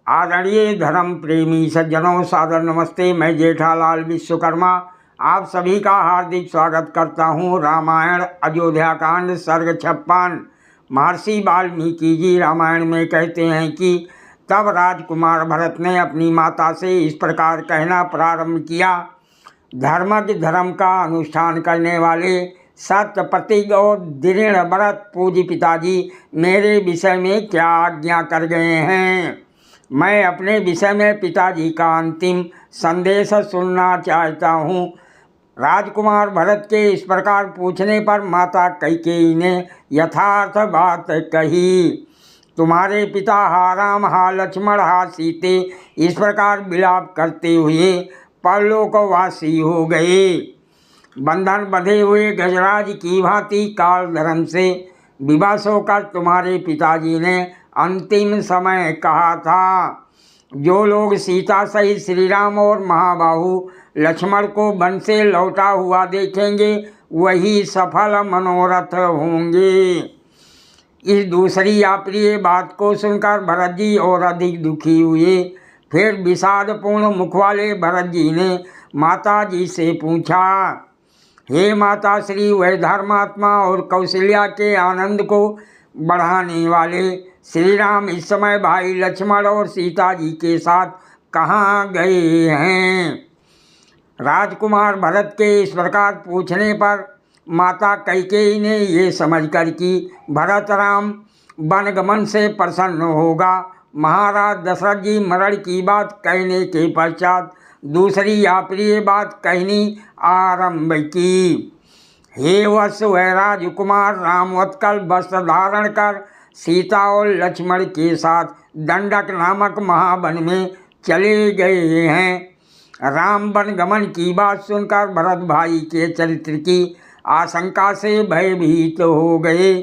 आदरणीय धर्म प्रेमी सज्जनों, सादर नमस्ते। मैं जेठालाल विश्वकर्मा आप सभी का हार्दिक स्वागत करता हूँ। रामायण अयोध्या कांड सर्ग 56। महर्षि वाल्मीकि जी रामायण में कहते हैं कि तब राजकुमार भरत ने अपनी माता से इस प्रकार कहना प्रारंभ किया। धर्मज्ञ, धर्म का अनुष्ठान करने वाले, सत्य प्रतिज्ञ और दृढ़ व्रत पूज्य पिताजी मेरे विषय में क्या आज्ञा कर गए हैं। मैं अपने विषय में पिताजी का अंतिम संदेश सुनना चाहता हूँ। राजकुमार भरत के इस प्रकार पूछने पर माता कैकेयी ने यथार्थ बात कही। तुम्हारे पिता हा राम, हा लक्ष्मण, हा सीते इस प्रकार विलाप करते हुए परलोकवासी हो गए। बंधन बंधे हुए गजराज की भांति काल धर्म से विवश होकर तुम्हारे पिताजी ने अंतिम समय कहा था। जो लोग सीता सहित श्री राम और महाबाहु लक्ष्मण को वन से लौटा हुआ देखेंगे वही सफल मनोरथ होंगे। इस दूसरी अप्रिय बात को सुनकर भरत जी और अधिक दुखी हुए। फिर विषादपूर्ण मुख वाले भरत जी ने माता जी से पूछा, हे माता श्री, वह धर्मात्मा और कौशल्या के आनंद को बढ़ाने वाले श्री राम इस समय भाई लक्ष्मण और सीता जी के साथ कहाँ गए हैं। राजकुमार भरत के इस प्रकार पूछने पर माता कैकेयी ने ये समझकर कि भरत राम वनगमन से प्रसन्न होगा, महाराज दशरथ जी मरण की बात कहने के पश्चात दूसरी अप्रिय बात कहनी आरंभ की। हे वत्स, वह राजकुमार रामवत्कल वस्त्र धारण कर सीता और लक्ष्मण के साथ दंडक नामक महावन में चले गए हैं। राम वन गमन की बात सुनकर भरत भाई के चरित्र की आशंका से भयभीत हो गए।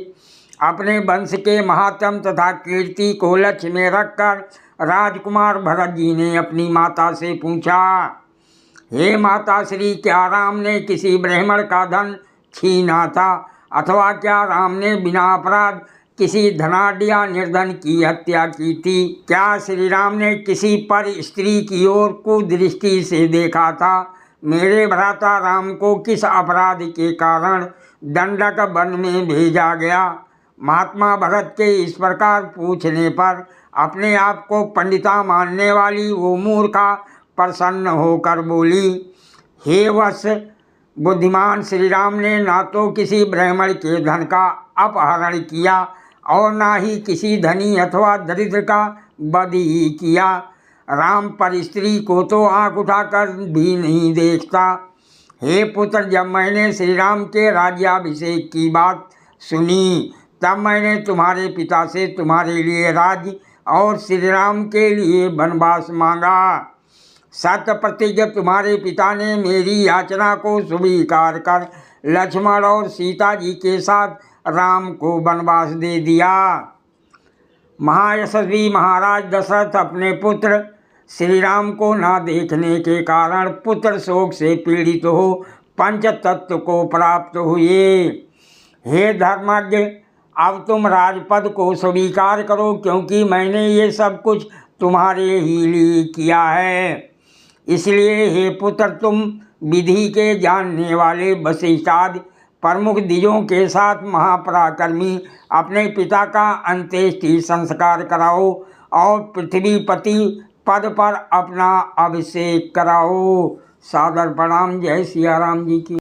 अपने वंश के महात्म तथा कीर्ति को लक्ष्य में रखकर राजकुमार भरत जी ने अपनी माता से पूछा, हे माता श्री, क्या राम ने किसी ब्राह्मण का धन छीना था अथवा क्या राम ने बिना अपराध किसी धनाढ्य या निर्धन की हत्या की थी? क्या श्री राम ने किसी पर स्त्री की ओर कुदृष्टि से देखा था? मेरे भ्राता राम को किस अपराध के कारण दंडक वन में भेजा गया? महात्मा भरत के इस प्रकार पूछने पर अपने आप को पंडिता मानने वाली वो मूर्खा प्रसन्न होकर बोली, हे वत्स, बुद्धिमान श्री राम ने ना तो किसी ब्राह्मण के धन का अपहरण किया और ना ही किसी धनी अथवा दरिद्र का वध ही किया। राम पर स्त्री को तो आँख उठाकर भी नहीं देखता। हे पुत्र, जब मैंने श्री राम के राज्याभिषेक की बात सुनी तब मैंने तुम्हारे पिता से तुम्हारे लिए राज्य और श्री राम के लिए वनवास मांगा। सत्य प्रतिज्ञ तुम्हारे पिता ने मेरी याचना को स्वीकार कर लक्ष्मण और सीता जी के साथ राम को वनवास दे दिया। महायशस्वी महाराज दशरथ अपने पुत्र श्री राम को न देखने के कारण पुत्र शोक से पीड़ित हो पंचतत्व को प्राप्त हुए। हे धर्मज्ञ, अब तुम राजपद को स्वीकार करो, क्योंकि मैंने ये सब कुछ तुम्हारे ही लिए किया है। इसलिए हे पुत्र, तुम विधि के जानने वाले वशिष्ठ आदि प्रमुख द्विजों के साथ महापराक्रमी अपने पिता का अंत्येष्टि संस्कार कराओ और पृथ्वीपति पद पर अपना अभिषेक कराओ। सादर प्रणाम। जय सिया राम जी की।